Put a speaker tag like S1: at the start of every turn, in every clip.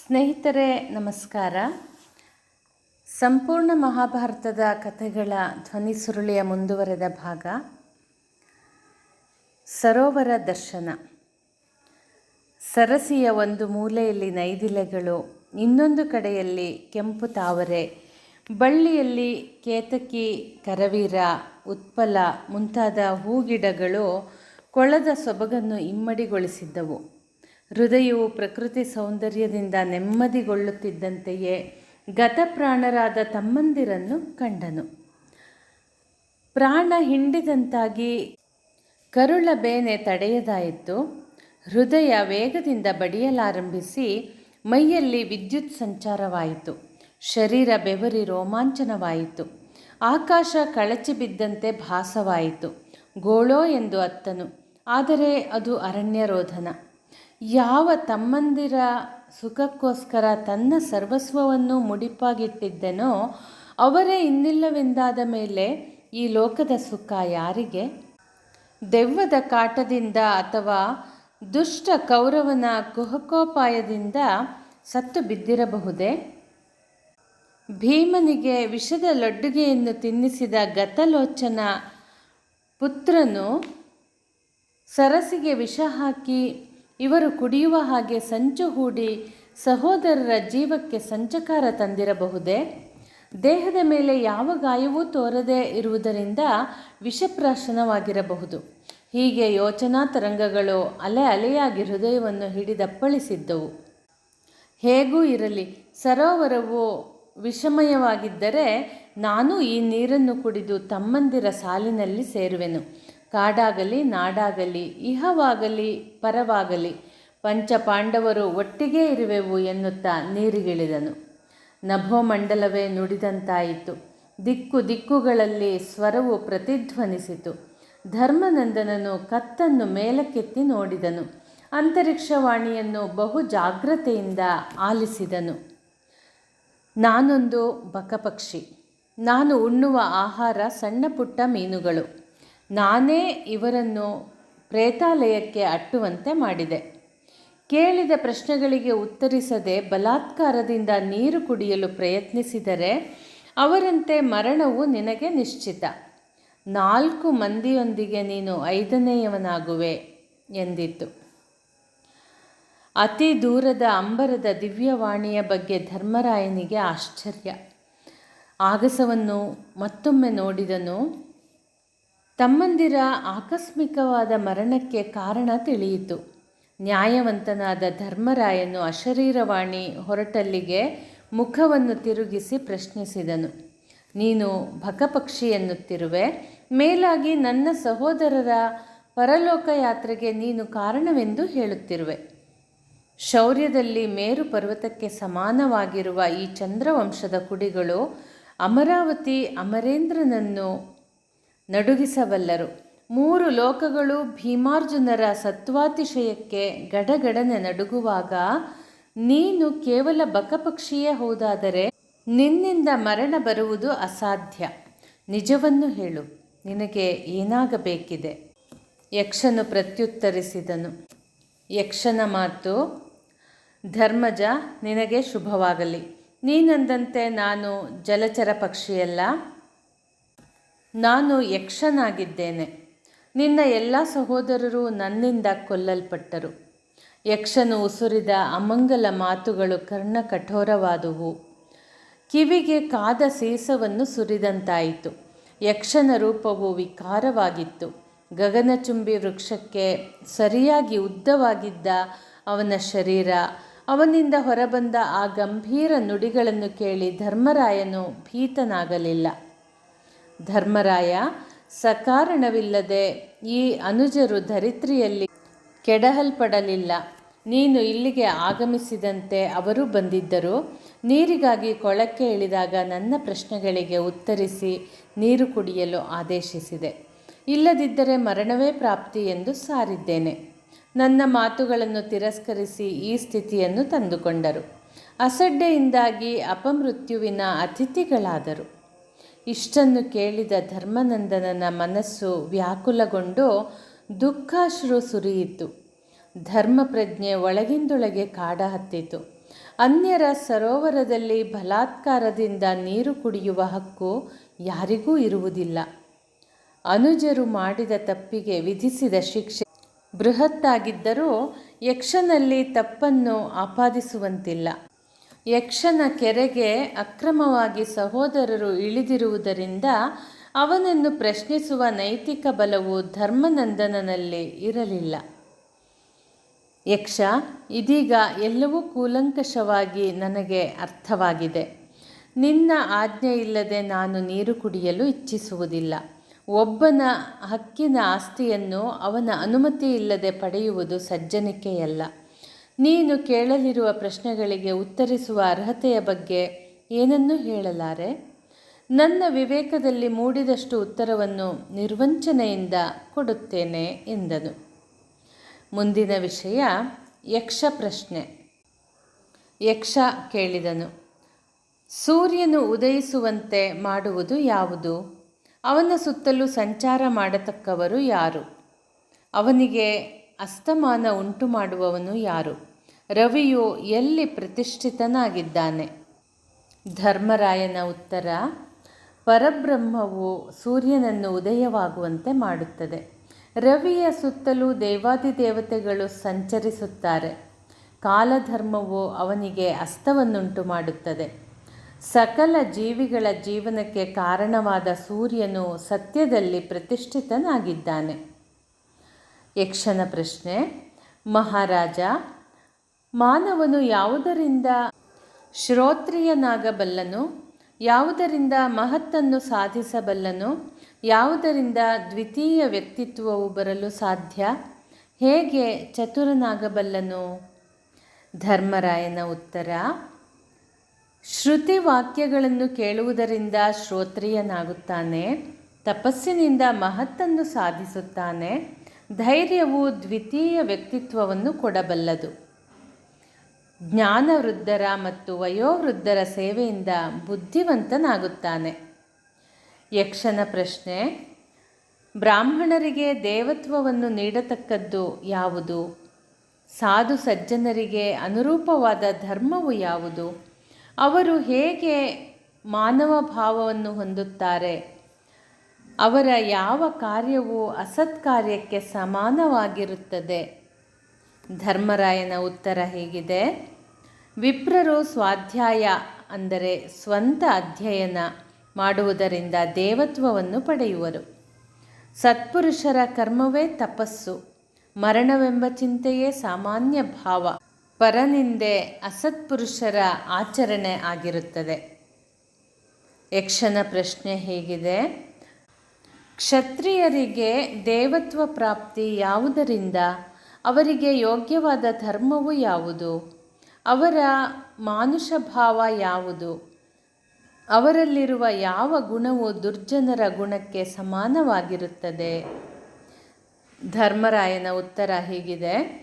S1: ಸ್ನೇಹಿತರೆ ನಮಸ್ಕಾರ. ಸಂಪೂರ್ಣ ಮಹಾಭಾರತದ ಕಥೆಗಳ ಧ್ವನಿ ಸುರುಳಿಯ ಮುಂದುವರೆದ ಭಾಗ ಸರೋವರ ದರ್ಶನ. ಸರಸಿಯ ಒಂದು ಮೂಲೆಯಲ್ಲಿ ನೈದಿಲೆಗಳು, ಇನ್ನೊಂದು ಕಡೆಯಲ್ಲಿ ಕೆಂಪು ತಾವರೆ, ಬಳ್ಳಿಯಲ್ಲಿ ಕೇತಕಿ, ಕರವೀರ, ಉತ್ಪಲ ಮುಂತಾದ ಹೂಗಿಡಗಳು ಕೊಳದ ಸೊಬಗನ್ನು ಇಮ್ಮಡಿಗೊಳಿಸಿದ್ದವು. ಹೃದಯವು ಪ್ರಕೃತಿ ಸೌಂದರ್ಯದಿಂದ ನೆಮ್ಮದಿಗೊಳ್ಳುತ್ತಿದ್ದಂತೆಯೇ ಗತಪ್ರಾಣರಾದ ತಮ್ಮಂದಿರನ್ನು ಕಂಡನು. ಪ್ರಾಣ ಹಿಂಡಿದಂತಾಗಿ ಕರುಳ ಬೇನೆ ತಡೆಯದಾಯಿತು. ಹೃದಯ ವೇಗದಿಂದ ಬಡಿಯಲಾರಂಭಿಸಿ ಮೈಯಲ್ಲಿ ವಿದ್ಯುತ್ ಸಂಚಾರವಾಯಿತು. ಶರೀರ ಬೆವರಿ ರೋಮಾಂಚನವಾಯಿತು. ಆಕಾಶ ಕಳಚಿ ಬಿದ್ದಂತೆ ಭಾಸವಾಯಿತು. ಗೋಳೋ ಎಂದು ಅತ್ತನು. ಆದರೆ ಅದು ಅರಣ್ಯರೋಧನ. ಯಾವ ತಮ್ಮಂದಿರ ಸುಖಕ್ಕೋಸ್ಕರ ತನ್ನ ಸರ್ವಸ್ವವನ್ನು ಮುಡಿಪಾಗಿಟ್ಟಿದ್ದನೋ ಅವರೇ ಇನ್ನಿಲ್ಲವೆಂದಾದ ಮೇಲೆ ಈ ಲೋಕದ ಸುಖ ಯಾರಿಗೆ? ದೆವ್ವದ ಕಾಟದಿಂದ ಅಥವಾ ದುಷ್ಟ ಕೌರವನ ಕುಹಕೋಪಾಯದಿಂದ ಸತ್ತು ಬಿದ್ದಿರಬಹುದೇ? ಭೀಮನಿಗೆ ವಿಷದ ಲಡ್ಡುಗೆಯನ್ನು ತಿನ್ನಿಸಿದ ಗತಲೋಚನ ಪುತ್ರನು ಸರಸಿಗೆ ವಿಷ ಹಾಕಿ ಇವರು ಕುಡಿಯುವ ಹಾಗೆ ಸಂಚು ಹೂಡಿ ಸಹೋದರರ ಜೀವಕ್ಕೆ ಸಂಚಕಾರ ತಂದಿರಬಹುದೇ? ದೇಹದ ಮೇಲೆ ಯಾವ ಗಾಯವೂ ತೋರದೇ ಇರುವುದರಿಂದ ವಿಷಪ್ರಾಶನವಾಗಿರಬಹುದು. ಹೀಗೆ ಯೋಚನಾ ತರಂಗಗಳು ಅಲೆ ಅಲೆಯಾಗಿ ಹೃದಯವನ್ನು ಹಿಡಿದಪ್ಪಳಿಸಿದ್ದವು. ಹೇಗೂ ಇರಲಿ, ಸರೋವರವು ವಿಷಮಯವಾಗಿದ್ದರೆ ನಾನು ಈ ನೀರನ್ನು ಕುಡಿದು ತಮ್ಮಂದಿರ ಸಾಲಿನಲ್ಲಿ ಸೇರುವೆನು. ಕಾಡಾಗಲಿ ನಾಡಾಗಲಿ, ಇಹವಾಗಲಿ ಪರವಾಗಲಿ, ಪಂಚಪಾಂಡವರು ಒಟ್ಟಿಗೇ ಇರುವೆವು ಎನ್ನುತ್ತಾ ನೀರಿಗಿಳಿದನು. ನಭೋಮಂಡಲವೇ ನುಡಿದಂತಾಯಿತು. ದಿಕ್ಕು ದಿಕ್ಕುಗಳಲ್ಲಿ ಸ್ವರವು ಪ್ರತಿಧ್ವನಿಸಿತು. ಧರ್ಮನಂದನನು ಕತ್ತನ್ನು ಮೇಲಕ್ಕೆತ್ತಿ ನೋಡಿದನು. ಅಂತರಿಕ್ಷವಾಣಿಯನ್ನು ಬಹು ಜಾಗ್ರತೆಯಿಂದ ಆಲಿಸಿದನು. ನಾನೊಂದು ಬಕಪಕ್ಷಿ. ನಾನು ಉಣ್ಣುವ ಆಹಾರ ಸಣ್ಣ ಪುಟ್ಟ ಮೀನುಗಳು. ನಾನೇ ಇವರನ್ನು ಪ್ರೇತಾಲಯಕ್ಕೆ ಅಟ್ಟುವಂತೆ ಮಾಡಿದೆ. ಕೇಳಿದ ಪ್ರಶ್ನೆಗಳಿಗೆ ಉತ್ತರಿಸದೆ ಬಲಾತ್ಕಾರದಿಂದ ನೀರು ಕುಡಿಯಲು ಪ್ರಯತ್ನಿಸಿದರೆ ಅವರಂತೆ ಮರಣವು ನಿನಗೆ ನಿಶ್ಚಿತ. 4 ಮಂದಿಯೊಂದಿಗೆ ನೀನು 5ನೇಯವನಾಗುವೆ ಎಂದಿತು. ಅತಿ ದೂರದ ಅಂಬರದ ದಿವ್ಯವಾಣಿಯ ಬಗ್ಗೆ ಧರ್ಮರಾಯನಿಗೆ ಆಶ್ಚರ್ಯ. ಆಗಸವನ್ನು ಮತ್ತೊಮ್ಮೆ ನೋಡಿದನು. ತಮ್ಮಂದಿರ ಆಕಸ್ಮಿಕವಾದ ಮರಣಕ್ಕೆ ಕಾರಣ ತಿಳಿಯಿತು. ನ್ಯಾಯವಂತನಾದ ಧರ್ಮರಾಯನು ಅಶರೀರವಾಣಿ ಹೊರಟಲ್ಲಿಗೆ ಮುಖವನ್ನು ತಿರುಗಿಸಿ ಪ್ರಶ್ನಿಸಿದನು. ನೀನು ಬಕಪಕ್ಷಿ ಎನ್ನುತ್ತಿರುವೆ. ಮೇಲಾಗಿ ನನ್ನ ಸಹೋದರರ ಪರಲೋಕ ಯಾತ್ರೆಗೆ ನೀನು ಕಾರಣವೆಂದು ಹೇಳುತ್ತಿರುವೆ. ಶೌರ್ಯದಲ್ಲಿ ಮೇರು ಪರ್ವತಕ್ಕೆ ಸಮಾನವಾಗಿರುವ ಈ ಚಂದ್ರವಂಶದ ಕುಡಿಗಳು ಅಮರಾವತಿ ಅಮರೇಂದ್ರನನ್ನು ನಡುಗಿಸಬಲ್ಲರು. 3 ಲೋಕಗಳು ಭೀಮಾರ್ಜುನರ ಸತ್ವಾತಿಶಯಕ್ಕೆ ಗಡಗಡನೆ ನಡುಗುವಾಗ ನೀನು ಕೇವಲ ಬಕಪಕ್ಷಿಯೇ ಹೌದಾದರೆ ನಿನ್ನಿಂದ ಮರಣ ಬರುವುದು ಅಸಾಧ್ಯ. ನಿಜವನ್ನು ಹೇಳು, ನಿನಗೆ ಏನಾಗಬೇಕಿದೆ? ಯಕ್ಷನು ಪ್ರತ್ಯುತ್ತರಿಸಿದನು. ಯಕ್ಷನ ಮಾತು: ಧರ್ಮಜ, ನಿನಗೆ ಶುಭವಾಗಲಿ. ನೀನಂದಂತೆ ನಾನು ಜಲಚರ ಪಕ್ಷಿಯಲ್ಲ, ನಾನು ಯಕ್ಷನಾಗಿದ್ದೇನೆ. ನಿನ್ನ ಎಲ್ಲ ಸಹೋದರರು ನನ್ನಿಂದ ಕೊಲ್ಲಲ್ಪಟ್ಟರು. ಯಕ್ಷನು ಉಸುರಿದ ಅಮಂಗಲ ಮಾತುಗಳು ಕರ್ಣ ಕಠೋರವಾದುವು. ಕಿವಿಗೆ ಕಾದ ಸೀಸವನ್ನು ಸುರಿದಂತಾಯಿತು. ಯಕ್ಷನ ರೂಪವು ವಿಕಾರವಾಗಿತ್ತು. ಗಗನಚುಂಬಿ ವೃಕ್ಷಕ್ಕೆ ಸರಿಯಾಗಿ ಉದ್ದವಾಗಿದ್ದ ಅವನ ಶರೀರ, ಅವನಿಂದ ಹೊರಬಂದ ಆ ಗಂಭೀರ ನುಡಿಗಳನ್ನು ಕೇಳಿ ಧರ್ಮರಾಯನು ಭೀತನಾಗಲಿಲ್ಲ. ಧರ್ಮರಾಯ, ಸಕಾರಣವಿಲ್ಲದೆ ಈ ಅನುಜರು ಧರಿತ್ರಿಯಲ್ಲಿ ಕೆಡಹಲ್ಪಡಲಿಲ್ಲ. ನೀನು ಇಲ್ಲಿಗೆ ಆಗಮಿಸಿದಂತೆ ಅವರು ಬಂದಿದ್ದರು. ನೀರಿಗಾಗಿ ಕೊಳಕ್ಕೆ ಇಳಿದಾಗ ನನ್ನ ಪ್ರಶ್ನೆಗಳಿಗೆ ಉತ್ತರಿಸಿ ನೀರು ಕುಡಿಯಲು ಆದೇಶಿಸಿದೆ. ಇಲ್ಲದಿದ್ದರೆ ಮರಣವೇ ಪ್ರಾಪ್ತಿ ಎಂದು ಸಾರಿದ್ದೇನೆ. ನನ್ನ ಮಾತುಗಳನ್ನು ತಿರಸ್ಕರಿಸಿ ಈ ಸ್ಥಿತಿಯನ್ನು ತಂದುಕೊಂಡರು. ಅಸಡ್ಡೆಯಿಂದಾಗಿ ಅಪಮೃತ್ಯುವಿನ ಅತಿಥಿಗಳಾದರು. ಇಷ್ಟನ್ನು ಕೇಳಿದ ಧರ್ಮನಂದನನ ಮನಸ್ಸು ವ್ಯಾಕುಲಗೊಂಡು ದುಃಖಾಶ್ರು ಸುರಿಯಿತು. ಧರ್ಮಪ್ರಜ್ಞೆ ಒಳಗಿಂದೊಳಗೆ ಕಾಡ ಹತ್ತಿತು. ಅನ್ಯರ ಸರೋವರದಲ್ಲಿ ಬಲಾತ್ಕಾರದಿಂದ ನೀರು ಕುಡಿಯುವ ಹಕ್ಕು ಯಾರಿಗೂ ಇರುವುದಿಲ್ಲ. ಅನುಜರು ಮಾಡಿದ ತಪ್ಪಿಗೆ ವಿಧಿಸಿದ ಶಿಕ್ಷೆ ಬೃಹತ್ತಾಗಿದ್ದರೂ ಯಕ್ಷನಲ್ಲಿ ತಪ್ಪನ್ನು ಆಪಾದಿಸುವಂತಿಲ್ಲ. ಯಕ್ಷನ ಕೆರೆಗೆ ಅಕ್ರಮವಾಗಿ ಸಹೋದರರು ಇಳಿದಿರುವುದರಿಂದ ಅವನನ್ನು ಪ್ರಶ್ನಿಸುವ ನೈತಿಕ ಬಲವು ಧರ್ಮನಂದನನಲ್ಲಿ ಇರಲಿಲ್ಲ. ಯಕ್ಷ, ಇದೀಗ ಎಲ್ಲವೂ ಕೂಲಂಕಷವಾಗಿ ನನಗೆ ಅರ್ಥವಾಗಿದೆ. ನಿನ್ನ ಆಜ್ಞೆ ಇಲ್ಲದೆ ನಾನು ನೀರು ಕುಡಿಯಲು ಇಚ್ಛಿಸುವುದಿಲ್ಲ. ಒಬ್ಬನ ಹಕ್ಕಿನ ಆಸ್ತಿಯನ್ನು ಅವನ ಅನುಮತಿ ಇಲ್ಲದೆ ಪಡೆಯುವುದು ಸಜ್ಜನಿಕೆಯಲ್ಲ. ನೀನು ಕೇಳಲಿರುವ ಪ್ರಶ್ನೆಗಳಿಗೆ ಉತ್ತರಿಸುವ ಅರ್ಹತೆಯ ಬಗ್ಗೆ ಏನನ್ನೂ ಹೇಳಲಾರೆ. ನನ್ನ ವಿವೇಕದಲ್ಲಿ ಮೂಡಿದಷ್ಟು ಉತ್ತರವನ್ನು ನಿರ್ವಂಚನೆಯಿಂದ ಕೊಡುತ್ತೇನೆ ಎಂದನು. ಮುಂದಿನ ವಿಷಯ ಯಕ್ಷ ಪ್ರಶ್ನೆ. ಯಕ್ಷ ಕೇಳಿದನು, ಸೂರ್ಯನು ಉದಯಿಸುವಂತೆ ಮಾಡುವುದು ಯಾವುದು? ಅವನ ಸುತ್ತಲೂ ಸಂಚಾರ ಮಾಡತಕ್ಕವರು ಯಾರು? ಅವನಿಗೆ ಅಸ್ತಮಾನ ಉಂಟು ಮಾಡುವವನು ಯಾರು? ರವಿಯು ಎಲ್ಲಿ ಪ್ರತಿಷ್ಠಿತನಾಗಿದ್ದಾನೆ? ಧರ್ಮರಾಯನ ಉತ್ತರ, ಪರಬ್ರಹ್ಮವು ಸೂರ್ಯನನ್ನು ಉದಯವಾಗುವಂತೆ ಮಾಡುತ್ತದೆ. ರವಿಯ ಸುತ್ತಲೂ ದೇವಾದಿದೇವತೆಗಳು ಸಂಚರಿಸುತ್ತಾರೆ. ಕಾಲಧರ್ಮವು ಅವನಿಗೆ ಅಸ್ತವನ್ನುಂಟು ಮಾಡುತ್ತದೆ. ಸಕಲ ಜೀವಿಗಳ ಜೀವನಕ್ಕೆ ಕಾರಣವಾದ ಸೂರ್ಯನು ಸತ್ಯದಲ್ಲಿ ಪ್ರತಿಷ್ಠಿತನಾಗಿದ್ದಾನೆ. ಯಕ್ಷನ ಪ್ರಶ್ನೆ. ಮಹಾರಾಜ, ಮಾನವನು ಯಾವುದರಿಂದ ಶ್ರೋತ್ರಿಯನಾಗಬಲ್ಲನು? ಯಾವುದರಿಂದ ಮಹತ್ತನ್ನು ಸಾಧಿಸಬಲ್ಲನು? ಯಾವುದರಿಂದ ದ್ವಿತೀಯ ವ್ಯಕ್ತಿತ್ವವು ಬರಲು ಸಾಧ್ಯ? ಹೇಗೆ ಚತುರನಾಗಬಲ್ಲನು? ಧರ್ಮರಾಯನ ಉತ್ತರ, ಶ್ರುತಿ ವಾಕ್ಯಗಳನ್ನು ಕೇಳುವುದರಿಂದ ಶ್ರೋತ್ರಿಯನಾಗುತ್ತಾನೆ. ತಪಸ್ಸಿನಿಂದ ಮಹತ್ತನ್ನು ಸಾಧಿಸುತ್ತಾನೆ. ಧೈರ್ಯವು ದ್ವಿತೀಯ ವ್ಯಕ್ತಿತ್ವವನ್ನು ಕೊಡಬಲ್ಲದು. ಜ್ಞಾನವೃದ್ಧರ ಮತ್ತು ವಯೋವೃದ್ಧರ ಸೇವೆಯಿಂದ ಬುದ್ಧಿವಂತನಾಗುತ್ತಾನೆ. ಯಕ್ಷನ ಪ್ರಶ್ನೆ. ಬ್ರಾಹ್ಮಣರಿಗೆ ದೇವತ್ವವನ್ನು ನೀಡತಕ್ಕದ್ದು ಯಾವುದು? ಸಾಧು ಸಜ್ಜನರಿಗೆ ಅನುರೂಪವಾದ ಧರ್ಮವು ಯಾವುದು? ಅವರು ಹೇಗೆ ಮಾನವ ಭಾವವನ್ನು ಹೊಂದುತ್ತಾರೆ? ಅವರ ಯಾವ ಕಾರ್ಯವು ಅಸತ್ಕಾರ್ಯಕ್ಕೆ ಸಮಾನವಾಗಿರುತ್ತದೆ? ಧರ್ಮರಾಯನ ಉತ್ತರ ಹೀಗಿದೆ. ವಿಪ್ರರು ಸ್ವಾಧ್ಯಾಯ ಅಂದರೆ ಸ್ವಂತ ಅಧ್ಯಯನ ಮಾಡುವುದರಿಂದ ದೇವತ್ವವನ್ನು ಪಡೆಯುವರು. ಸತ್ಪುರುಷರ ಕರ್ಮವೇ ತಪಸ್ಸು. ಮರಣವೆಂಬ ಚಿಂತೆಯೇ ಸಾಮಾನ್ಯ ಭಾವ. ಪರನಿಂದೆ ಅಸತ್ಪುರುಷರ ಆಚರಣೆ ಆಗಿರುತ್ತದೆ. ಯಕ್ಷನ ಪ್ರಶ್ನೆ ಹೀಗಿದೆ. ಕ್ಷತ್ರಿಯರಿಗೆ ದೇವತ್ವ ಪ್ರಾಪ್ತಿ ಯಾವುದರಿಂದ? ಅವರಿಗೆ ಯೋಗ್ಯವಾದ ಧರ್ಮವು ಯಾವುದು? ಅವರ ಮಾನುಷ ಭಾವ ಯಾವುದು? ಅವರಲ್ಲಿರುವ ಯಾವ ಗುಣವು ದುರ್ಜನರ ಗುಣಕ್ಕೆ ಸಮಾನವಾಗಿರುತ್ತದೆ? ಧರ್ಮರಾಯನ ಉತ್ತರ ಹೀಗಿದೆ.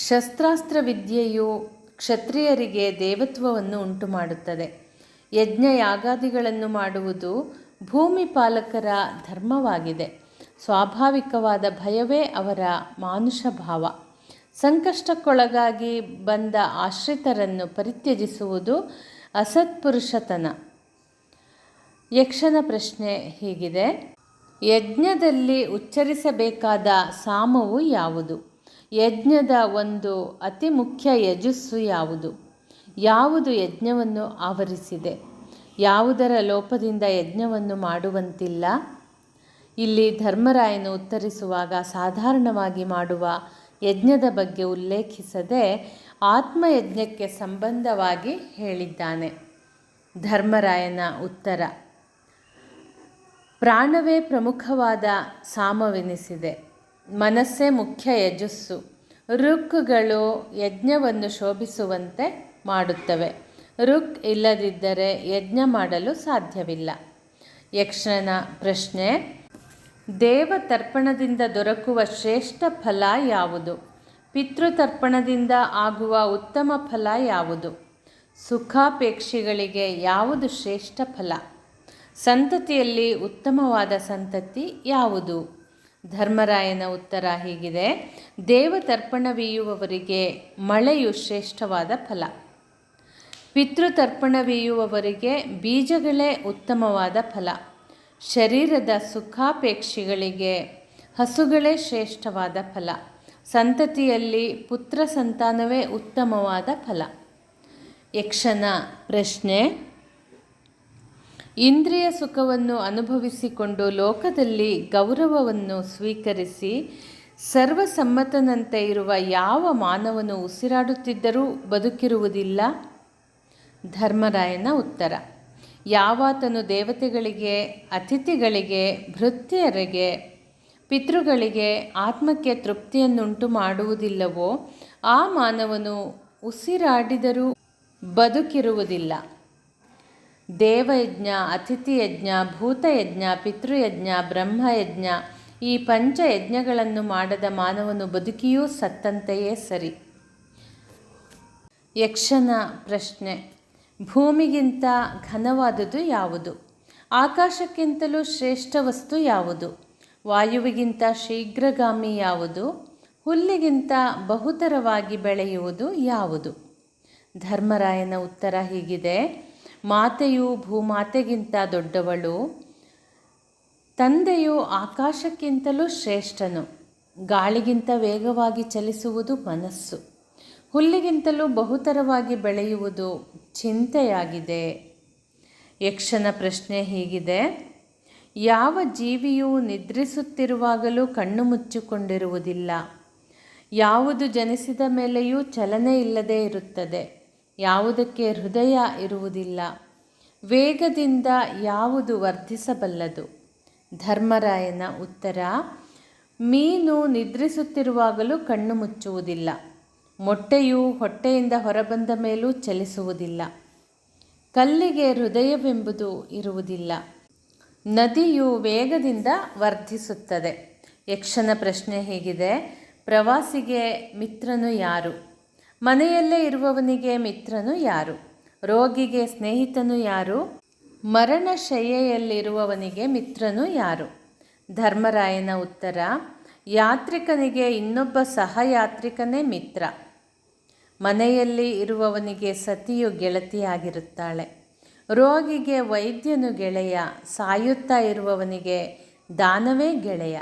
S1: ಶಸ್ತ್ರಾಸ್ತ್ರ ವಿದ್ಯೆಯು ಕ್ಷತ್ರಿಯರಿಗೆ ದೇವತ್ವವನ್ನು ಉಂಟು ಮಾಡುತ್ತದೆ. ಯಜ್ಞ ಯಾಗಾದಿಗಳನ್ನು ಮಾಡುವುದು ಭೂಮಿ ಪಾಲಕರ ಧರ್ಮವಾಗಿದೆ. ಸ್ವಾಭಾವಿಕವಾದ ಭಯವೇ ಅವರ ಮಾನುಷ ಭಾವ. ಸಂಕಷ್ಟಕ್ಕೊಳಗಾಗಿ ಬಂದ ಆಶ್ರಿತರನ್ನು ಪರಿತ್ಯಜಿಸುವುದು ಅಸತ್ಪುರುಷತನ. ಯಕ್ಷನ ಪ್ರಶ್ನೆ ಹೀಗಿದೆ. ಯಜ್ಞದಲ್ಲಿ ಉಚ್ಚರಿಸಬೇಕಾದ ಸಾಮವು ಯಾವುದು? ಯಜ್ಞದ ಒಂದು ಅತಿ ಮುಖ್ಯ ಯಜಸ್ಸು ಯಾವುದು? ಯಾವುದು ಯಜ್ಞವನ್ನು ಆವರಿಸಿದೆ? ಯಾವುದರ ಲೋಪದಿಂದ ಯಜ್ಞವನ್ನು ಮಾಡುವಂತಿಲ್ಲ? ಇಲ್ಲಿ ಧರ್ಮರಾಯನು ಉತ್ತರಿಸುವಾಗ ಸಾಧಾರಣವಾಗಿ ಮಾಡುವ ಯಜ್ಞದ ಬಗ್ಗೆ ಉಲ್ಲೇಖಿಸದೆ ಆತ್ಮಯಜ್ಞಕ್ಕೆ ಸಂಬಂಧವಾಗಿ ಹೇಳಿದ್ದಾನೆ. ಧರ್ಮರಾಯನ ಉತ್ತರ. ಪ್ರಾಣವೇ ಪ್ರಮುಖವಾದ ಸಾಮವೆನಿಸಿದೆ. ಮನಸ್ಸೇ ಮುಖ್ಯ ಯಜಸ್ಸು. ಋಕ್ಕುಗಳು ಯಜ್ಞವನ್ನು ಶೋಭಿಸುವಂತೆ ಮಾಡುತ್ತವೆ. ಋಕ್ ಇಲ್ಲದಿದ್ದರೆ ಯಜ್ಞ ಮಾಡಲು ಸಾಧ್ಯವಿಲ್ಲ. ಯಕ್ಷನ ಪ್ರಶ್ನೆ. ದೇವತರ್ಪಣದಿಂದ ದೊರಕುವ ಶ್ರೇಷ್ಠ ಫಲ ಯಾವುದು? ಪಿತೃತರ್ಪಣದಿಂದ ಆಗುವ ಉತ್ತಮ ಫಲ ಯಾವುದು? ಸುಖಾಪೇಕ್ಷಿಗಳಿಗೆ ಯಾವುದು ಶ್ರೇಷ್ಠ ಫಲ? ಸಂತತಿಯಲ್ಲಿ ಉತ್ತಮವಾದ ಸಂತತಿ ಯಾವುದು? ಧರ್ಮರಾಯನ ಉತ್ತರ ಹೀಗಿದೆ: ದೇವತರ್ಪಣವೀಯುವವರಿಗೆ ಮಳೆಯು ಶ್ರೇಷ್ಠವಾದ ಫಲ, ಪಿತೃತರ್ಪಣವೀಯುವವರಿಗೆ ಬೀಜಗಳೇ ಉತ್ತಮವಾದ ಫಲ, ಶರೀರದ ಸುಖಾಪೇಕ್ಷಿಗಳಿಗೆ ಹಸುಗಳೇ ಶ್ರೇಷ್ಠವಾದ ಫಲ, ಸಂತತಿಯಲ್ಲಿ ಪುತ್ರ ಸಂತಾನವೇ ಉತ್ತಮವಾದ ಫಲ. ಯಕ್ಷನ ಪ್ರಶ್ನೆ: ಇಂದ್ರಿಯ ಸುಖವನ್ನು ಅನುಭವಿಸಿಕೊಂಡು ಲೋಕದಲ್ಲಿ ಗೌರವವನ್ನು ಸ್ವೀಕರಿಸಿ ಸರ್ವಸಮ್ಮತನಂತೆ ಇರುವ ಯಾವ ಮಾನವನು ಉಸಿರಾಡುತ್ತಿದ್ದರೂ ಬದುಕಿರುವುದಿಲ್ಲ? ಧರ್ಮರಾಯನ ಉತ್ತರ: ಯಾವಾತನು ದೇವತೆಗಳಿಗೆ, ಅತಿಥಿಗಳಿಗೆ, ಭೃತ್ಯರಿಗೆ, ಪಿತೃಗಳಿಗೆ ಆತ್ಮಕ್ಕೆ ತೃಪ್ತಿಯನ್ನುಂಟು ಮಾಡುವುದಿಲ್ಲವೋ ಆ ಮಾನವನು ಉಸಿರಾಡಿದರೂ ಬದುಕಿರುವುದಿಲ್ಲ. ದೇವಯಜ್ಞ, ಅತಿಥಿಯಜ್ಞ, ಭೂತಯಜ್ಞ, ಪಿತೃಯಜ್ಞ, ಬ್ರಹ್ಮಯಜ್ಞ ಈ ಪಂಚಯಜ್ಞಗಳನ್ನು ಮಾಡದ ಮಾನವನು ಬದುಕಿಯೂ ಸತ್ತಂತೆಯೇ ಸರಿ. ಯಕ್ಷನ ಪ್ರಶ್ನೆ: ಭೂಮಿಗಿಂತ ಘನವಾದುದು ಯಾವುದು? ಆಕಾಶಕ್ಕಿಂತಲೂ ಶ್ರೇಷ್ಠ ವಸ್ತು ಯಾವುದು? ವಾಯುವಿಗಿಂತ ಶೀಘ್ರಗಾಮಿ ಯಾವುದು? ಹುಲ್ಲಿಗಿಂತ ಬಹುತರವಾಗಿ ಬೆಳೆಯುವುದು ಯಾವುದು? ಧರ್ಮರಾಯನ ಉತ್ತರ ಹೀಗಿದೆ: ಮಾತೆಯು ಭೂಮಾತೆಗಿಂತ ದೊಡ್ಡವಳು, ತಂದೆಯು ಆಕಾಶಕ್ಕಿಂತಲೂ ಶ್ರೇಷ್ಠನು, ಗಾಳಿಗಿಂತ ವೇಗವಾಗಿ ಚಲಿಸುವುದು ಮನಸ್ಸು, ಹುಲ್ಲಿಗಿಂತಲೂ ಬಹುತರವಾಗಿ ಬೆಳೆಯುವುದು ಚಿಂತೆಯಾಗಿದೆ. ಯಕ್ಷನ ಪ್ರಶ್ನೆ ಹೀಗಿದೆ: ಯಾವ ಜೀವಿಯೂ ನಿದ್ರಿಸುತ್ತಿರುವಾಗಲೂ ಕಣ್ಣು ಮುಚ್ಚಿಕೊಂಡಿರುವುದಿಲ್ಲ, ಯಾವುದು ಜನಿಸಿದ ಮೇಲೆಯೂ ಚಲನೆ ಇಲ್ಲದೆ ಇರುತ್ತದೆ, ಯಾವುದಕ್ಕೆ ಹೃದಯ ಇರುವುದಿಲ್ಲ, ವೇಗದಿಂದ ಯಾವುದು ವರ್ಧಿಸಬಲ್ಲದು? ಧರ್ಮರಾಯನ ಉತ್ತರ: ಮೀನು ನಿದ್ರಿಸುತ್ತಿರುವಾಗಲೂ ಕಣ್ಣು ಮುಚ್ಚುವುದಿಲ್ಲ, ಮೊಟ್ಟೆಯು ಹೊಟ್ಟೆಯಿಂದ ಹೊರಬಂದ ಮೇಲೂ ಚಲಿಸುವುದಿಲ್ಲ, ಕಲ್ಲಿಗೆ ಹೃದಯವೆಂಬುದು ಇರುವುದಿಲ್ಲ, ನದಿಯು ವೇಗದಿಂದ ವರ್ಧಿಸುತ್ತದೆ. ಯಕ್ಷನ ಪ್ರಶ್ನೆ ಹೀಗಿದೆ: ಪ್ರವಾಸಿಗೆ ಮಿತ್ರನು ಯಾರು? ಮನೆಯಲ್ಲೇ ಇರುವವನಿಗೆ ಮಿತ್ರನು ಯಾರು? ರೋಗಿಗೆ ಸ್ನೇಹಿತನು ಯಾರು? ಮರಣಶಯ್ಯೆಯಲ್ಲಿರುವವನಿಗೆ ಮಿತ್ರನು ಯಾರು? ಧರ್ಮರಾಯನ ಉತ್ತರ: ಯಾತ್ರಿಕನಿಗೆ ಇನ್ನೊಬ್ಬ ಸಹಯಾತ್ರಿಕನೇ ಮಿತ್ರ. ಮನೆಯಲ್ಲಿ ಇರುವವನಿಗೆ ಸತಿಯು ಗೆಳತಿಯಾಗಿರುತ್ತಾಳೆ, ರೋಗಿಗೆ ವೈದ್ಯನು ಗೆಳೆಯ, ಸಾಯುತ್ತಾ ಇರುವವನಿಗೆ ದಾನವೇ ಗೆಳೆಯ.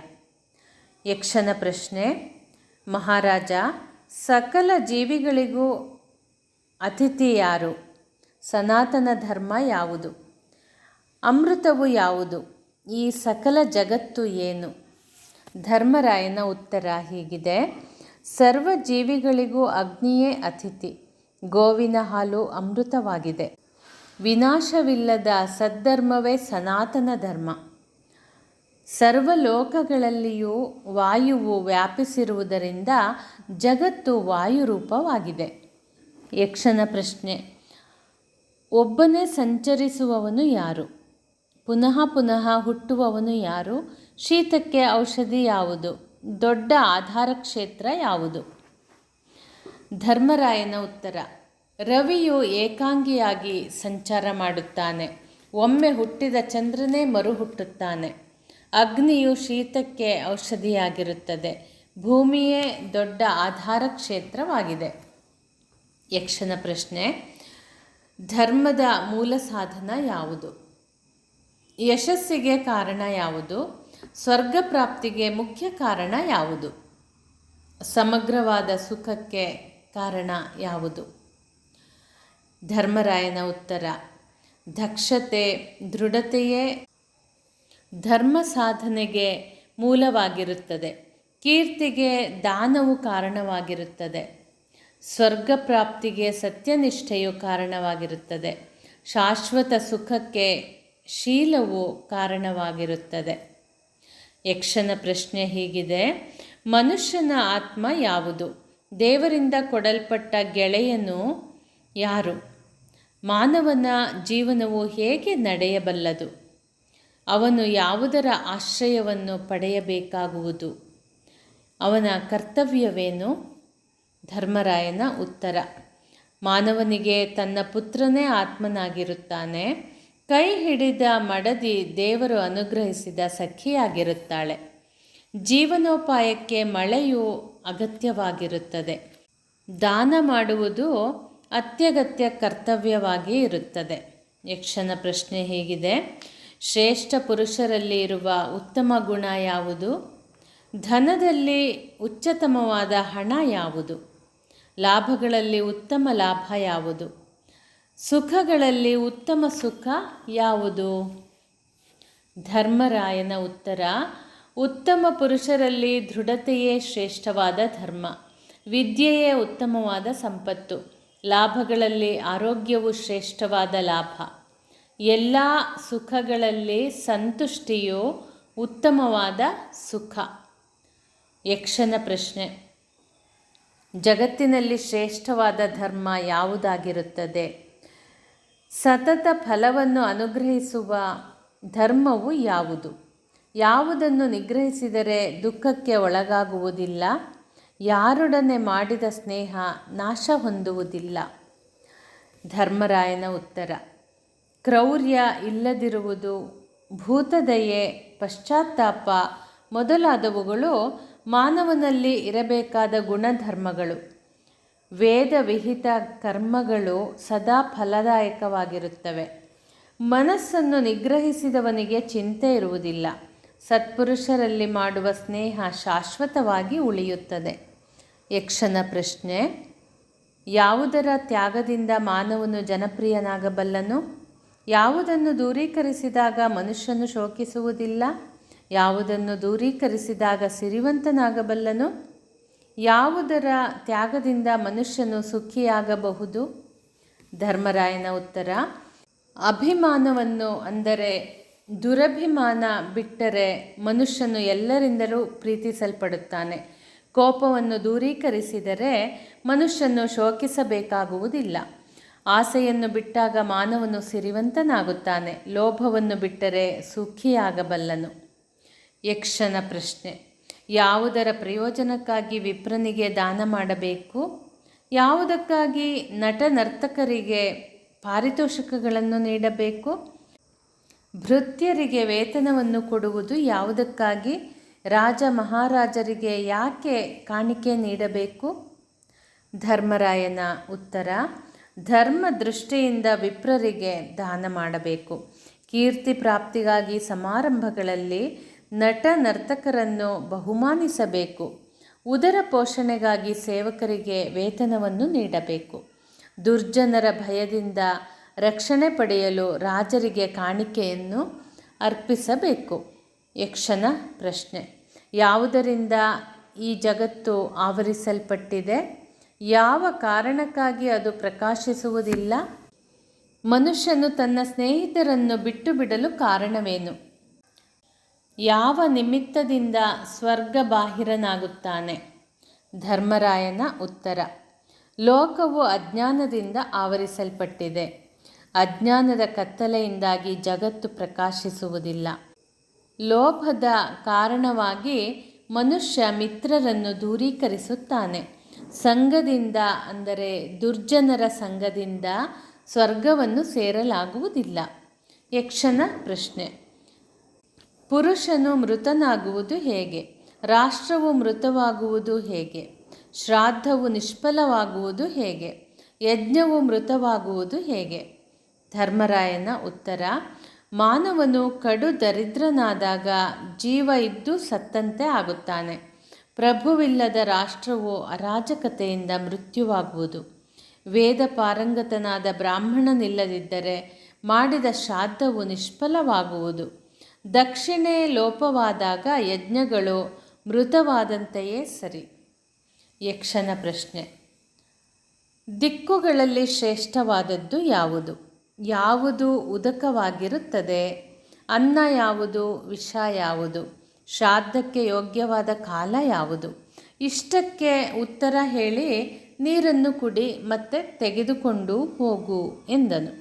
S1: ಯಕ್ಷನ ಪ್ರಶ್ನೆ: ಮಹಾರಾಜ, ಸಕಲ ಜೀವಿಗಳಿಗೂ ಅತಿಥಿ ಯಾರು? ಸನಾತನ ಧರ್ಮ ಯಾವುದು? ಅಮೃತವು ಯಾವುದು? ಈ ಸಕಲ ಜಗತ್ತು ಏನು? ಧರ್ಮರಾಯನ ಉತ್ತರ ಹೀಗಿದೆ: ಸರ್ವ ಜೀವಿಗಳಿಗೂ ಅಗ್ನಿಯೇ ಅತಿಥಿ, ಗೋವಿನ ಹಾಲು ಅಮೃತವಾಗಿದೆ, ವಿನಾಶವಿಲ್ಲದ ಸದ್ಧರ್ಮವೇ ಸನಾತನ ಧರ್ಮ, ಸರ್ವಲೋಕಗಳಲ್ಲಿಯೂ ವಾಯುವು ವ್ಯಾಪಿಸಿರುವುದರಿಂದ ಜಗತ್ತು ವಾಯುರೂಪವಾಗಿದೆ. ಯಕ್ಷನ ಪ್ರಶ್ನೆ: ಒಬ್ಬನೇ ಸಂಚರಿಸುವವನು ಯಾರು? ಪುನಃ ಪುನಃ ಹುಟ್ಟುವವನು ಯಾರು? ಶೀತಕ್ಕೆ ಔಷಧಿ ಯಾವುದು? ದೊಡ್ಡ ಆಧಾರ ಕ್ಷೇತ್ರ ಯಾವುದು? ಧರ್ಮರಾಯನ ಉತ್ತರ: ರವಿಯು ಏಕಾಂಗಿಯಾಗಿ ಸಂಚಾರ ಮಾಡುತ್ತಾನೆ, ಒಮ್ಮೆ ಹುಟ್ಟಿದ ಚಂದ್ರನೇ ಮರು ಹುಟ್ಟುತ್ತಾನೆ. ಅಗ್ನಿಯು ಶೀತಕ್ಕೆ ಔಷಧಿಯಾಗಿರುತ್ತದೆ, ಭೂಮಿಯೇ ದೊಡ್ಡ ಆಧಾರ ಕ್ಷೇತ್ರವಾಗಿದೆ. ಯಕ್ಷನ ಪ್ರಶ್ನೆ: ಧರ್ಮದ ಮೂಲ ಸಾಧನ ಯಾವುದು? ಯಶಸ್ಸಿಗೆ ಕಾರಣ ಯಾವುದು? ಸ್ವರ್ಗ ಪ್ರಾಪ್ತಿಗೆ ಮುಖ್ಯ ಕಾರಣ ಯಾವುದು? ಸಮಗ್ರವಾದ ಸುಖಕ್ಕೆ ಕಾರಣ ಯಾವುದು? ಧರ್ಮರಾಯನ ಉತ್ತರ: ದಕ್ಷತೆ, ದೃಢತೆಯೇ ಧರ್ಮ ಸಾಧನೆಗೆ ಮೂಲವಾಗಿರುತ್ತದೆ, ಕೀರ್ತಿಗೆ ದಾನವು ಕಾರಣವಾಗಿರುತ್ತದೆ, ಸ್ವರ್ಗ ಪ್ರಾಪ್ತಿಗೆ ಸತ್ಯನಿಷ್ಠೆಯು ಕಾರಣವಾಗಿರುತ್ತದೆ, ಶಾಶ್ವತ ಸುಖಕ್ಕೆ ಶೀಲವು ಕಾರಣವಾಗಿರುತ್ತದೆ. ಯಕ್ಷನ ಪ್ರಶ್ನೆ ಹೀಗಿದೆ: ಮನುಷ್ಯನ ಆತ್ಮ ಯಾವುದು? ದೇವರಿಂದ ಕೊಡಲ್ಪಟ್ಟ ಗೆಳೆಯನು ಯಾರು? ಮಾನವನ ಜೀವನವು ಹೇಗೆ ನಡೆಯಬಲ್ಲದು? ಅವನು ಯಾವುದರ ಆಶ್ರಯವನ್ನು ಪಡೆಯಬೇಕಾಗುವುದು? ಅವನ ಕರ್ತವ್ಯವೇನು? ಧರ್ಮರಾಯನ ಉತ್ತರ: ಮಾನವನಿಗೆ ತನ್ನ ಪುತ್ರನೇ ಆತ್ಮನಾಗಿರುತ್ತಾನೆ, ಕೈ ಹಿಡಿದ ಮಡದಿ ದೇವರು ಅನುಗ್ರಹಿಸಿದ ಸಖಿಯಾಗಿರುತ್ತಾಳೆ. ಜೀವನೋಪಾಯಕ್ಕೆ ಮಳೆಯು ಅಗತ್ಯವಾಗಿರುತ್ತದೆ. ದಾನ ಮಾಡುವುದು ಅತ್ಯಗತ್ಯ ಕರ್ತವ್ಯವಾಗಿ ಇರುತ್ತದೆ. ಯಕ್ಷನ ಪ್ರಶ್ನೆ ಹೀಗಿದೆ: ಶ್ರೇಷ್ಠ ಪುರುಷರಲ್ಲಿ ಇರುವ ಉತ್ತಮ ಗುಣ ಯಾವುದು? ಧನದಲ್ಲಿ ಉಚ್ಚತಮವಾದ ಹಣ ಯಾವುದು? ಲಾಭಗಳಲ್ಲಿ ಉತ್ತಮ ಲಾಭ ಯಾವುದು? ಸುಖಗಳಲ್ಲಿ ಉತ್ತಮ ಸುಖ ಯಾವುದು? ಧರ್ಮರಾಯನ ಉತ್ತರ: ಉತ್ತಮ ಪುರುಷರಲ್ಲಿ ದೃಢತೆಯೇ ಶ್ರೇಷ್ಠವಾದ ಧರ್ಮ, ವಿದ್ಯೆಯೇ ಉತ್ತಮವಾದ ಸಂಪತ್ತು, ಲಾಭಗಳಲ್ಲಿ ಆರೋಗ್ಯವು ಶ್ರೇಷ್ಠವಾದ ಲಾಭ, ಎಲ್ಲ ಸುಖಗಳಲ್ಲಿ ಸಂತುಷ್ಟಿಯು ಉತ್ತಮವಾದ ಸುಖ. ಯಕ್ಷನ ಪ್ರಶ್ನೆ: ಜಗತ್ತಿನಲ್ಲಿ ಶ್ರೇಷ್ಠವಾದ ಧರ್ಮ ಯಾವುದಾಗಿರುತ್ತದೆ? ಸತತ ಫಲವನ್ನು ಅನುಗ್ರಹಿಸುವ ಧರ್ಮವು ಯಾವುದು? ಯಾವುದನ್ನು ನಿಗ್ರಹಿಸಿದರೆ ದುಃಖಕ್ಕೆ ಒಳಗಾಗುವುದಿಲ್ಲ? ಯಾರೊಡನೆ ಮಾಡಿದ ಸ್ನೇಹ ನಾಶ ಹೊಂದುವುದಿಲ್ಲ? ಧರ್ಮರಾಯನ ಉತ್ತರ: ಕ್ರೌರ್ಯ ಇಲ್ಲದಿರುವುದು, ಭೂತದಯೆ, ಪಶ್ಚಾತ್ತಾಪ ಮೊದಲಾದವುಗಳು ಮಾನವನಲ್ಲಿ ಇರಬೇಕಾದ ಗುಣಧರ್ಮಗಳು. ವೇದ ವಿಹಿತ ಕರ್ಮಗಳು ಸದಾ ಫಲದಾಯಕವಾಗಿರುತ್ತವೆ. ಮನಸ್ಸನ್ನು ನಿಗ್ರಹಿಸಿದವನಿಗೆ ಚಿಂತೆ ಇರುವುದಿಲ್ಲ. ಸತ್ಪುರುಷರಲ್ಲಿ ಮಾಡುವ ಸ್ನೇಹ ಶಾಶ್ವತವಾಗಿ ಉಳಿಯುತ್ತದೆ. ಯಕ್ಷನ ಪ್ರಶ್ನೆ: ಯಾವುದರ ತ್ಯಾಗದಿಂದ ಮಾನವನು ಜನಪ್ರಿಯನಾಗಬಲ್ಲನು? ಯಾವುದನ್ನು ದೂರೀಕರಿಸಿದಾಗ ಮನುಷ್ಯನು ಶೋಕಿಸುವುದಿಲ್ಲ? ಯಾವುದನ್ನು ದೂರೀಕರಿಸಿದಾಗ ಸಿರಿವಂತನಾಗಬಲ್ಲನು? ಯಾವುದರ ತ್ಯಾಗದಿಂದ ಮನುಷ್ಯನು ಸುಖಿಯಾಗಬಹುದು? ಧರ್ಮರಾಯನ ಉತ್ತರ: ಅಭಿಮಾನವನ್ನು, ಅಂದರೆ ದುರಭಿಮಾನ ಬಿಟ್ಟರೆ ಮನುಷ್ಯನು ಎಲ್ಲರಿಂದಲೂ ಪ್ರೀತಿಸಲ್ಪಡುತ್ತಾನೆ. ಕೋಪವನ್ನು ದೂರೀಕರಿಸಿದರೆ ಮನುಷ್ಯನು ಶೋಕಿಸಬೇಕಾಗುವುದಿಲ್ಲ. ಆಸೆಯನ್ನು ಬಿಟ್ಟಾಗ ಮಾನವನು ಸಿರಿವಂತನಾಗುತ್ತಾನೆ. ಲೋಭವನ್ನು ಬಿಟ್ಟರೆ ಸುಖಿಯಾಗಬಲ್ಲನು. ಯಕ್ಷನ ಪ್ರಶ್ನೆ: ಯಾವುದರ ಪ್ರಯೋಜನಕ್ಕಾಗಿ ವಿಪ್ರನಿಗೆ ದಾನ ಮಾಡಬೇಕು? ಯಾವುದಕ್ಕಾಗಿ ನಟ ನರ್ತಕರಿಗೆ ಪಾರಿತೋಷಿಕಗಳನ್ನು ನೀಡಬೇಕು? ಭೃತ್ಯರಿಗೆ ವೇತನವನ್ನು ಕೊಡುವುದು ಯಾವುದಕ್ಕಾಗಿ? ರಾಜ ಮಹಾರಾಜರಿಗೆ ಯಾಕೆ ಕಾಣಿಕೆ ನೀಡಬೇಕು? ಧರ್ಮರಾಯನ ಉತ್ತರ: ಧರ್ಮ ದೃಷ್ಟಿಯಿಂದ ವಿಪ್ರರಿಗೆ ದಾನ ಮಾಡಬೇಕು. ಕೀರ್ತಿ ಪ್ರಾಪ್ತಿಗಾಗಿ ಸಮಾರಂಭಗಳಲ್ಲಿ ನಟ ನರ್ತಕರನ್ನು ಬಹುಮಾನಿಸಬೇಕು. ಉದರ ಪೋಷಣೆಗಾಗಿ ಸೇವಕರಿಗೆ ವೇತನವನ್ನು ನೀಡಬೇಕು. ದುರ್ಜನರ ಭಯದಿಂದ ರಕ್ಷಣೆ ಪಡೆಯಲು ರಾಜರಿಗೆ ಕಾಣಿಕೆಯನ್ನು ಅರ್ಪಿಸಬೇಕು. ಯಕ್ಷನ ಪ್ರಶ್ನೆ: ಯಾವುದರಿಂದ ಈ ಜಗತ್ತು ಆವರಿಸಲ್ಪಟ್ಟಿದೆ? ಯಾವ ಕಾರಣಕ್ಕಾಗಿ ಅದು ಪ್ರಕಾಶಿಸುವುದಿಲ್ಲ? ಮನುಷ್ಯನು ತನ್ನ ಸ್ನೇಹಿತರನ್ನು ಬಿಟ್ಟು ಬಿಡಲು ಕಾರಣವೇನು? ಯಾವ ನಿಮಿತ್ತದಿಂದ ಸ್ವರ್ಗ ಬಾಹಿರನಾಗುತ್ತಾನೆ? ಧರ್ಮರಾಯನ ಉತ್ತರ: ಲೋಕವು ಅಜ್ಞಾನದಿಂದ ಆವರಿಸಲ್ಪಟ್ಟಿದೆ. ಅಜ್ಞಾನದ ಕತ್ತಲೆಯಿಂದಾಗಿ ಜಗತ್ತು ಪ್ರಕಾಶಿಸುವುದಿಲ್ಲ. ಲೋಭದ ಕಾರಣವಾಗಿ ಮನುಷ್ಯ ಮಿತ್ರರನ್ನು ದೂರೀಕರಿಸುತ್ತಾನೆ. ಸಂಘದಿಂದ, ಅಂದರೆ ದುರ್ಜನರ ಸಂಘದಿಂದ ಸ್ವರ್ಗವನ್ನು ಸೇರಲಾಗುವುದಿಲ್ಲ. ಯಕ್ಷನ ಪ್ರಶ್ನೆ: ಪುರುಷನು ಮೃತನಾಗುವುದು ಹೇಗೆ? ರಾಷ್ಟ್ರವು ಮೃತವಾಗುವುದು ಹೇಗೆ? ಶ್ರಾದ್ದವು ನಿಷ್ಫಲವಾಗುವುದು ಹೇಗೆ? ಯಜ್ಞವು ಮೃತವಾಗುವುದು ಹೇಗೆ? ಧರ್ಮರಾಯನ ಉತ್ತರ: ಮಾನವನು ಕಡು ದರಿದ್ರನಾದಾಗ ಜೀವ ಇದ್ದು ಸತ್ತಂತೆ ಆಗುತ್ತಾನೆ. ಪ್ರಭುವಿಲ್ಲದ ರಾಷ್ಟ್ರವು ಅರಾಜಕತೆಯಿಂದ ಮೃತ್ಯುವಾಗುವುದು. ವೇದ ಪಾರಂಗತನಾದ ಬ್ರಾಹ್ಮಣನಿಲ್ಲದಿದ್ದರೆ ಮಾಡಿದ ಶ್ರಾದ್ದವು ನಿಷ್ಫಲವಾಗುವುದು. ದಕ್ಷಿಣೆ ಲೋಪವಾದಾಗ ಯಜ್ಞಗಳು ಮೃತವಾದಂತೆಯೇ ಸರಿ. ಯಕ್ಷನ ಪ್ರಶ್ನೆ: ದಿಕ್ಕುಗಳಲ್ಲಿ ಶ್ರೇಷ್ಠವಾದದ್ದು ಯಾವುದು? ಯಾವುದು ಉದಕವಾಗಿರುತ್ತದೆ? ಅನ್ನ ಯಾವುದು? ವಿಷ ಯಾವುದು? ಶ್ರಾದ್ದಕ್ಕೆ ಯೋಗ್ಯವಾದ ಕಾಲ ಯಾವುದು? ಇಷ್ಟಕ್ಕೆ ಉತ್ತರ ಹೇಳಿ ನೀರನ್ನು ಕುಡಿ, ಮತ್ತೆ ತೆಗೆದುಕೊಂಡು ಹೋಗು ಎಂದನು.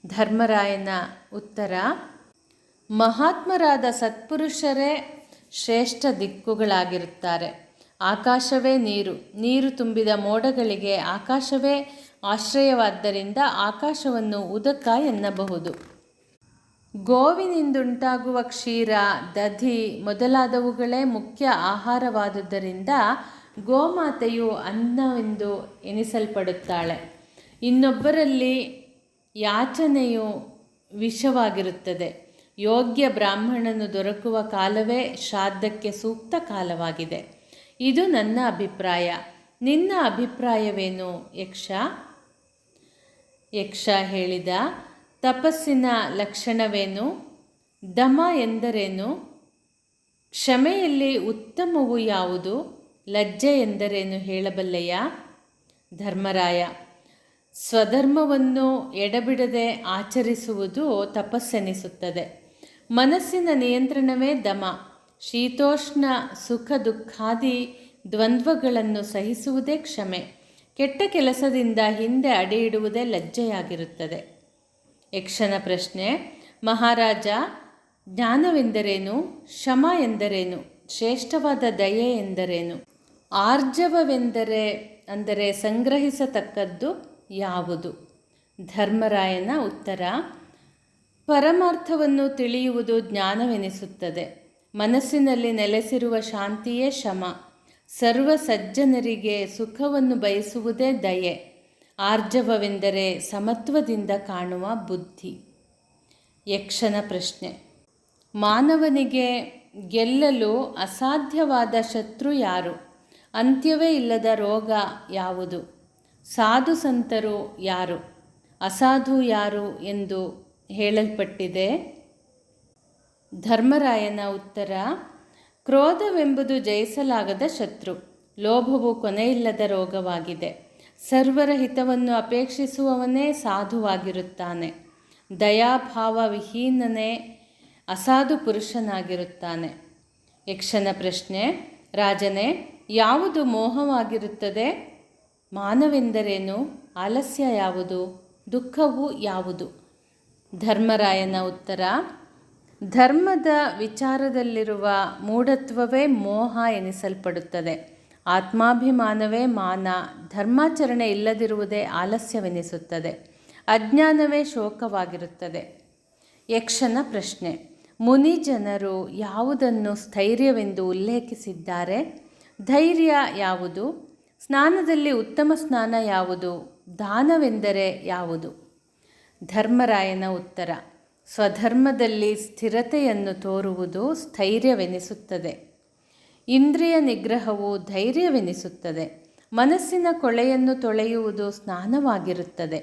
S1: ಧರ್ಮರಾಯನ ಉತ್ತರ: ಮಹಾತ್ಮರಾದ ಸತ್ಪುರುಷರೇ ಶ್ರೇಷ್ಠ ದಿಕ್ಕುಗಳಾಗಿರುತ್ತಾರೆ. ಆಕಾಶವೇ ನೀರು, ನೀರು ತುಂಬಿದ ಮೋಡಗಳಿಗೆ ಆಕಾಶವೇ ಆಶ್ರಯವಾದ್ದರಿಂದ ಆಕಾಶವನ್ನು ಉದಕ ಎನ್ನಬಹುದು. ಗೋವಿನಿಂದುಂಟಾಗುವ ಕ್ಷೀರ, ದಧಿ ಮೊದಲಾದವುಗಳೇ ಮುಖ್ಯ ಆಹಾರವಾದುದರಿಂದ ಗೋಮಾತೆಯು ಅನ್ನವೆಂದು ಎನಿಸಲ್ಪಡುತ್ತಾಳೆ. ಇನ್ನೊಬ್ಬರಲ್ಲಿ ಯಾಚನೆಯು ವಿಷವಾಗಿರುತ್ತದೆ. ಯೋಗ್ಯ ಬ್ರಾಹ್ಮಣನು ದೊರಕುವ ಕಾಲವೇ ಶ್ರಾದ್ದಕ್ಕೆ ಸೂಕ್ತ ಕಾಲವಾಗಿದೆ. ಇದು ನನ್ನ ಅಭಿಪ್ರಾಯ. ನಿನ್ನ ಅಭಿಪ್ರಾಯವೇನು ಯಕ್ಷ? ಯಕ್ಷ ಹೇಳಿದ, ತಪಸ್ಸಿನ ಲಕ್ಷಣವೇನು? ದಮ ಎಂದರೇನು? ಕ್ಷಮೆಯಲ್ಲಿ ಉತ್ತಮವು ಯಾವುದು? ಲಜ್ಜೆ ಎಂದರೇನು ಹೇಳಬಲ್ಲೆಯಾ? ಧರ್ಮರಾಯ, ಸ್ವಧರ್ಮವನ್ನು ಎಡಬಿಡದೆ ಆಚರಿಸುವುದು ತಪಸ್ಸೆನಿಸುತ್ತದೆ. ಮನಸ್ಸಿನ ನಿಯಂತ್ರಣವೇ ದಮ. ಶೀತೋಷ್ಣ ಸುಖ ದುಃಖಾದಿ ದ್ವಂದ್ವಗಳನ್ನು ಸಹಿಸುವುದೇ ಕ್ಷಮೆ. ಕೆಟ್ಟ ಕೆಲಸದಿಂದ ಹಿಂದೆ ಅಡಿಯಿಡುವುದೇ ಲಜ್ಜೆಯಾಗಿರುತ್ತದೆ. ಯಕ್ಷನ ಪ್ರಶ್ನೆ, ಮಹಾರಾಜ, ಜ್ಞಾನವೆಂದರೇನು? ಶಮ ಎಂದರೇನು? ಶ್ರೇಷ್ಠವಾದ ದಯೆ ಎಂದರೇನು? ಆರ್ಜವವೆಂದರೆ ಅಂದರೆ ಸಂಗ್ರಹಿಸತಕ್ಕದ್ದು ಯಾವುದು? ಧರ್ಮರಾಯನ ಉತ್ತರ, ಪರಮಾರ್ಥವನ್ನು ತಿಳಿಯುವುದು ಜ್ಞಾನವೆನಿಸುತ್ತದೆ. ಮನಸ್ಸಿನಲ್ಲಿ ನೆಲೆಸಿರುವ ಶಾಂತಿಯೇ ಶಮ. ಸರ್ವ ಸಜ್ಜನರಿಗೆ ಸುಖವನ್ನು ಬಯಸುವುದೇ ದಯೆ. ಆರ್ಜವವೆಂದರೆ ಸಮತ್ವದಿಂದ ಕಾಣುವ ಬುದ್ಧಿ. ಯಕ್ಷನ ಪ್ರಶ್ನೆ, ಮಾನವನಿಗೆ ಗೆಲ್ಲಲು ಅಸಾಧ್ಯವಾದ ಶತ್ರು ಯಾರು? ಅಂತ್ಯವೇ ಇಲ್ಲದ ರೋಗ ಯಾವುದು? ಸಾಧು ಸಂತರು ಯಾರು? ಅಸಾಧು ಯಾರು ಎಂದು ಹೇಳಲ್ಪಟ್ಟಿದೆ. ಧರ್ಮರಾಯನ ಉತ್ತರ, ಕ್ರೋಧವೆಂಬುದು ಜಯಿಸಲಾಗದ ಶತ್ರು. ಲೋಭವು ಕೊನೆಯಿಲ್ಲದ ರೋಗವಾಗಿದೆ. ಸರ್ವರ ಹಿತವನ್ನು ಅಪೇಕ್ಷಿಸುವವನೇ ಸಾಧುವಾಗಿರುತ್ತಾನೆ. ದಯಾಭಾವ ವಿಹೀನನೇ ಅಸಾಧು ಪುರುಷನಾಗಿರುತ್ತಾನೆ. ಯಕ್ಷನ ಪ್ರಶ್ನೆ, ರಾಜನೇ, ಯಾವುದು ಮೋಹವಾಗಿರುತ್ತದೆ? ಮಾನವೆಂದರೇನು? ಆಲಸ್ಯ ಯಾವುದು? ದುಃಖವು ಯಾವುದು? ಧರ್ಮರಾಯನ ಉತ್ತರ, ಧರ್ಮದ ವಿಚಾರದಲ್ಲಿರುವ ಮೂಢತ್ವವೇ ಮೋಹ ಎನಿಸಲ್ಪಡುತ್ತದೆ. ಆತ್ಮಾಭಿಮಾನವೇ ಮಾನ. ಧರ್ಮಾಚರಣೆ ಇಲ್ಲದಿರುವುದೇ ಆಲಸ್ಯವೆನಿಸುತ್ತದೆ. ಅಜ್ಞಾನವೇ ಶೋಕವಾಗಿರುತ್ತದೆ. ಯಕ್ಷನ ಪ್ರಶ್ನೆ, ಮುನಿ ಜನರು ಯಾವುದನ್ನು ಸ್ಥೈರ್ಯವೆಂದು ಉಲ್ಲೇಖಿಸಿದ್ದಾರೆ? ಧೈರ್ಯ ಯಾವುದು? ಸ್ನಾನದಲ್ಲಿ ಉತ್ತಮ ಸ್ನಾನ ಯಾವುದು? ದಾನವೆಂದರೆ ಯಾವುದು? ಧರ್ಮರಾಯನ ಉತ್ತರ, ಸ್ವಧರ್ಮದಲ್ಲಿ ಸ್ಥಿರತೆಯನ್ನು ತೋರುವುದು ಸ್ಥೈರ್ಯವೆನಿಸುತ್ತದೆ. ಇಂದ್ರಿಯ ನಿಗ್ರಹವು ಧೈರ್ಯವೆನಿಸುತ್ತದೆ. ಮನಸ್ಸಿನ ಕೊಳೆಯನ್ನು ತೊಳೆಯುವುದು ಸ್ನಾನವಾಗಿರುತ್ತದೆ.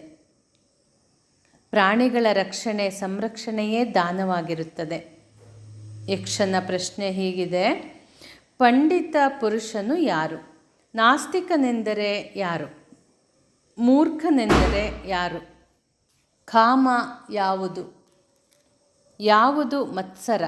S1: ಪ್ರಾಣಿಗಳ ರಕ್ಷಣೆ ಸಂರಕ್ಷಣೆಯೇ ದಾನವಾಗಿರುತ್ತದೆ. ಯಕ್ಷನ ಪ್ರಶ್ನೆ ಹೀಗಿದೆ, ಪಂಡಿತ ಪುರುಷನು ಯಾರು? ನಾಸ್ತಿಕನೆಂದರೆ ಯಾರು? ಮೂರ್ಖನೆಂದರೆ ಯಾರು? ಕಾಮ ಯಾವುದು? ಯಾವುದು ಮತ್ಸರ?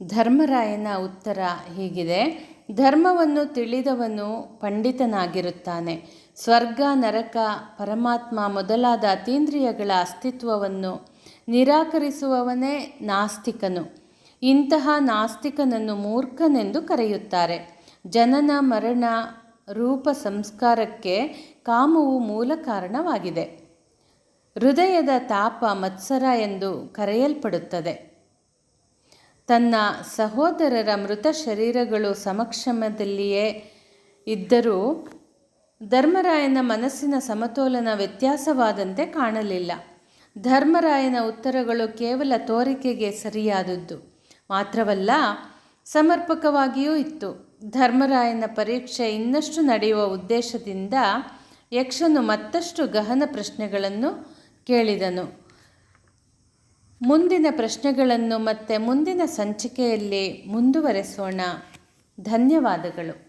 S1: ಧರ್ಮರಾಯನ ಉತ್ತರ ಹೀಗಿದೆ, ಧರ್ಮವನ್ನು ತಿಳಿದವನು ಪಂಡಿತನಾಗಿರುತ್ತಾನೆ. ಸ್ವರ್ಗ, ನರಕ, ಪರಮಾತ್ಮ ಮೊದಲಾದ ಅತೀಂದ್ರಿಯಗಳ ಅಸ್ತಿತ್ವವನ್ನು ನಿರಾಕರಿಸುವವನೇ ನಾಸ್ತಿಕನು. ಇಂತಹ ನಾಸ್ತಿಕನನ್ನು ಮೂರ್ಖನೆಂದು ಕರೆಯುತ್ತಾರೆ. ಜನನ ಮರಣ ರೂಪ ಸಂಸ್ಕಾರಕ್ಕೆ ಕಾಮವು ಮೂಲ ಕಾರಣವಾಗಿದೆ. ಹೃದಯದ ತಾಪ ಮತ್ಸರ ಎಂದು ಕರೆಯಲ್ಪಡುತ್ತದೆ. ತನ್ನ ಸಹೋದರರ ಮೃತ ಶರೀರಗಳು ಸಮಕ್ಷಮದಲ್ಲಿಯೇ ಇದ್ದರೂ ಧರ್ಮರಾಯನ ಮನಸ್ಸಿನ ಸಮತೋಲನ ವ್ಯತ್ಯಾಸವಾದಂತೆ ಕಾಣಲಿಲ್ಲ. ಧರ್ಮರಾಯನ ಉತ್ತರಗಳು ಕೇವಲ ತೋರಿಕೆಗೆ ಸರಿಯಾದದ್ದು ಮಾತ್ರವಲ್ಲ, ಸಮರ್ಪಕವಾಗಿಯೂ ಇತ್ತು. ಧರ್ಮರಾಯನ ಪರೀಕ್ಷೆ ಇನ್ನಷ್ಟು ನಡೆಯುವ ಉದ್ದೇಶದಿಂದ ಯಕ್ಷನು ಮತ್ತಷ್ಟು ಗಹನ ಪ್ರಶ್ನೆಗಳನ್ನು ಕೇಳಿದನು. ಮುಂದಿನ ಪ್ರಶ್ನೆಗಳನ್ನು ಮತ್ತೆ ಮುಂದಿನ ಸಂಚಿಕೆಯಲ್ಲಿ ಮುಂದುವರೆಸೋಣ. ಧನ್ಯವಾದಗಳು.